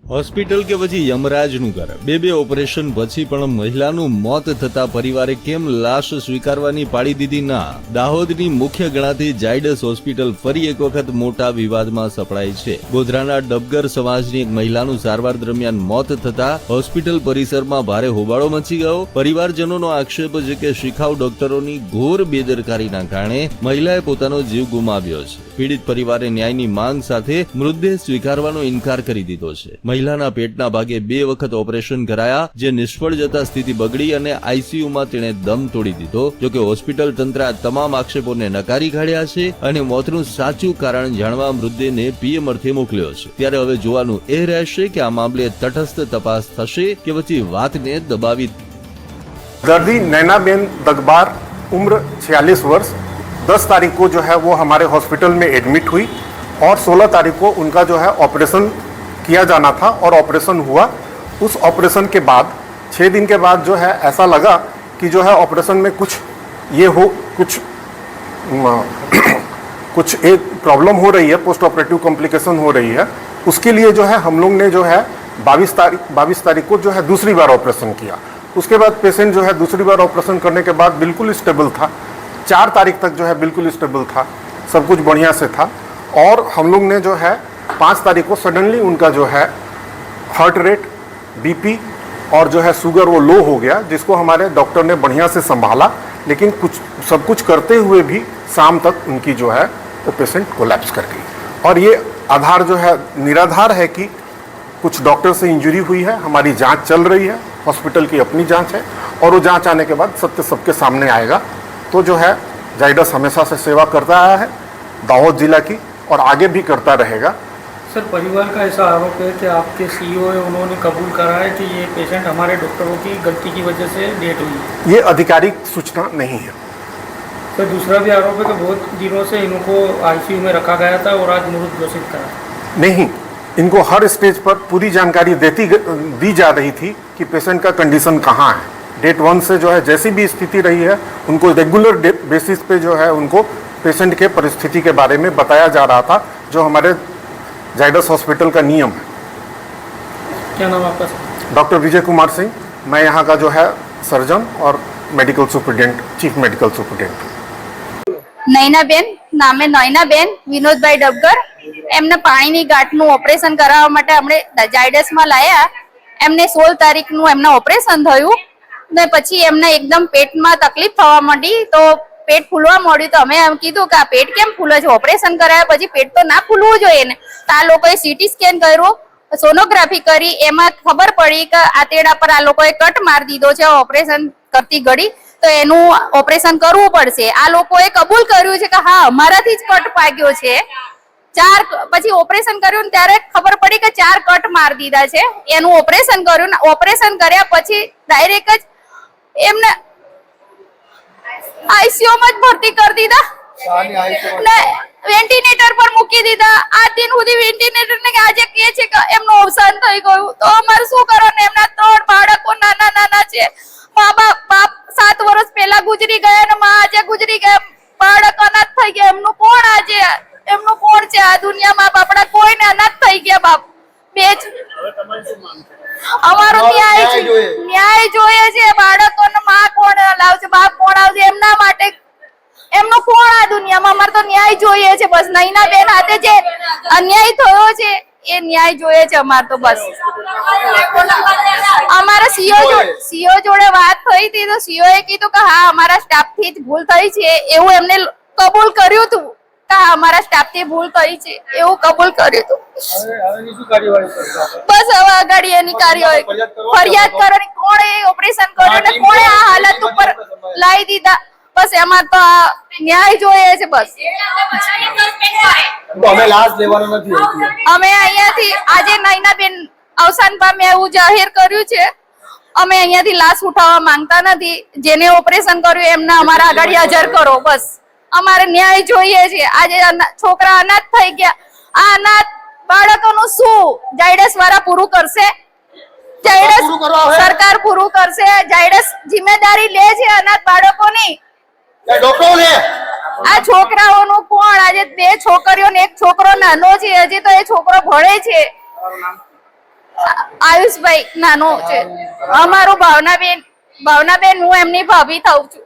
Hospital કે પછી યમરાજનું ઘર બે ઓપરેશન પછી પણ મહિલાનું મોત થતા પરિવારે કેમ લાશ સ્વીકારવાની પાડી દીધી? ના, દાહોદની મુખ્ય ગણાતી ઝાયડસ હોસ્પિટલ ફરી એક વખત મોટા વિવાદમાં સપડાઈ છે. ગોધરાના ડબગર સમાજની એક મહિલાનું સારવાર દરમિયાન મોત થતા હોસ્પિટલ પરિસરમાં ભારે હોબાળો મચી ગયો. પરિવારજનોનો આક્ષેપ છે કે શિખાઉ ડોક્ટરોની ઘોર બેદરકારીના કારણે મહિલાએ પોતાનો જીવ ગુમાવ્યો છે. પીડિત પરિવારે ન્યાયની માંગ સાથે મૃતદેહ સ્વીકારવાનો ઇનકાર કરી દીધો છે. મહિલાના પેટના ભાગે 2 વખત ઓપરેશન કરાયા, જે નિષ્ફળ જતા સ્થિતિ બગડી અને આઈસીયુમાં તેણે દમ તોડી દીધો. જોકે હોસ્પિટલ તંત્ર આ તમામ આક્ષેપોને નકારી કાઢ્યા છે અને મોતનું સાચું કારણ જાણવા મૃતદેહને પીએમ અર્થે મોકલ્યો છે. ત્યારે હવે જોવાનું એ રહેશે કે આ મામલે તટસ્થ તપાસ થશે કે પછી વાતને દબાવી. दर्दी नैनाबेन दगबार उम्र 46 वर्ष 10 तारीख को जो है वो हमारे हॉस्पिटल में एडमिट हुई और 16 तारीख को उनका जो है ऑपरेशन किया जाना था और ऑपरेशन हुआ. उस ऑपरेशन के बाद 6 दिन के बाद जो है ऐसा लगा कि जो है ऑपरेशन में कुछ ये हो कुछ एक प्रॉब्लम हो रही है, पोस्ट ऑपरेटिव कॉम्प्लिकेशन हो रही है. उसके लिए जो है हम लोग ने जो है 22 तारीख को जो है दूसरी बार ऑपरेशन किया. उसके बाद पेशेंट जो है दूसरी बार ऑपरेशन करने के बाद बिल्कुल स्टेबल था. 4 तारीख तक जो है बिल्कुल स्टेबल था, सब कुछ बढ़िया से था. और हम लोग ने जो है 5 तारीख को सडनली उनका जो है हार्ट रेट, बीपी और जो है शुगर वो लो हो गया, जिसको हमारे डॉक्टर ने बढ़िया से संभाला. लेकिन सब कुछ करते हुए भी शाम तक उनकी जो है वो पेशेंट कोलैप्स कर गई. और ये आधार जो है निराधार है कि कुछ डॉक्टर से इंजरी हुई है. हमारी जांच चल रही है, हॉस्पिटल की अपनी जांच है और वो जांच आने के बाद सत्य सबके सामने आएगा. तो जो है जाइडस हमेशा से सेवा करता आया है दाहोद जिला की और आगे भी करता रहेगा. सर, परिवार का ऐसा आरोप है कि आपके सीईओ है, उन्होंने कबूल करा है कि ये पेशेंट हमारे डॉक्टरों की गलती की वजह से डेथ हुई है. ये आधिकारिक सूचना नहीं है. सर, दूसरा भी आरोप है कि बहुत दिनों से इनको आईसीयू में रखा गया था और आज मृत घोषित करा. नहीं, इनको हर स्टेज पर पूरी जानकारी दी जा रही थी कि पेशेंट का कंडीशन कहाँ है. डेट 1 से जो है जैसी भी स्थिति रही है, उनको रेगुलर बेसिस पे जो है उनको पेशेंट के परिस्थिति के बारे में बताया जा रहा था, जो हमारे जाइडस हॉस्पिटल का नियम है. क्या नाम आपका? डॉक्टर विजय कुमार सिंह. मैं यहाँ का जो है सर्जन और medical superintendent, chief medical superintendent. Nainaben નામે નૈનાબેન વિનોદભાઈ ડબગર. એમને પાણીની ગાંઠનું ઓપરેશન કરાવવા માટે આપણે જાયડસમાં લાયા. એમને 16 તારીખનું એમના ઓપરેશન થયું ને પછી એમને એકદમ પેટમાં તકલીફ થવા માંડી, તો પેટ ફૂલવા માંડ્યું. તો અમે એમ કીધું કે આ પેટ કેમ ફૂલે છે? ઓપરેશન કરાયા પછી પેટ તો ના ફૂલવું જોઈએ ને. તો આ લોકોએ સીટી સ્કેન કર્યું, સોનોગ્રાફી કરી, એમાં ખબર પડી કે આંતરડા પર આ લોકોએ કટ મારી દીધો છે ઓપરેશન કરતી ઘડી, તો એનું ઓપરેશન કરવું પડશે. આ લોકોએ કબૂલ કર્યું છે કે હા અમારાથી જ કટ પાક્યો છે. 4 પછી ઓપરેશન કર્યું ત્યારે ખબર પડી કે 4 કટ મારી દીધા છે. એનું ઓપરેશન કર્યું ને ઓપરેશન કર્યા પછી ડાયરેક્ટ જ એમને આઈસીયુ માં જ ભરતી કરી દીધા ને વેન્ટિલેટર પર મૂકી દીધા. આ દિન સુધી વેન્ટિલેટર ને આજે કહે છે કે એમનું અવસાન થઈ ગયું. તો અમારે શું કરવાનું? એમના 3 બાળકો નાના છે. બાપ 7 વર્ષ પહેલા ગુજરી ગયા ને માં આજે ગુજરી ગયા. બાળક અનાથ થઈ ગયા. એમનું કોણ છે આ દુનિયામાં? આપણા કોઈને અનાથ થઈ ગયા. બાપ બે જ. અમારો ન્યાય જોઈએ છે. બાળકોને માં કોણ લાવશે, બાપ કોણ આવશે એમના માટે? એમનો કોણ આ દુનિયામાં? અમારે તો ન્યાય જોઈએ છે બસ. નૈનાબેન હાથે જે અન્યાય થયો છે એ ન્યાય જોઈએ છે અમારે તો બસ. અમારા સીઓ જોડે વાત થઈ હતી તો સીઓ એ કીધું કે હા અમારા સ્ટાફ થી જ ભૂલ થઈ છે, એવું એમને કબૂલ કર્યું હતું કે હા અમારા સ્ટાફ થી ભૂલ થઈ છે, એવું કબૂલ કર્યું હતું. બસ હવે આગળ એની કાર્યવાહી ફરિયાદ કરવાની. કોણે ઓપરેશન કર્યું ને કોણે આ હાલત ઉપર લાવી દીધા? બસ એમાં તો ન્યાય જોઈએ છે બસ. અમે અહીંયાથી આજે નૈનાબેન અવસાન પામ્યા એવું જાહેર કર્યું છે. અમે અહીંયાથી લાશ ઉઠાવવા માંગતા નથી. જેને ઓપરેશન કર્યું એમને અમારા આગળ હાજર કરો બસ. અમારે ન્યાય જોઈએ છે. આજે છોકરા અનાથ થઈ ગયા. આ અનાથ બાળકોનું શું જાયડસ વાળા પૂરું કરશે? જાયડસ સરકાર પૂરું કરશે? જાયડસ જિમ્મેદારી લે છે અનાથ બાળકોની? આ છોકરાઓનું કોણ? આજે 2 છોકરીઓ ને 1 છોકરો નાનો છે, હજી તો એ છોકરો ભણે છે. આયુષભાઈ નાનો છે. અમારું ભાવનાબેન હું એમની ભાભી થાઉં છું.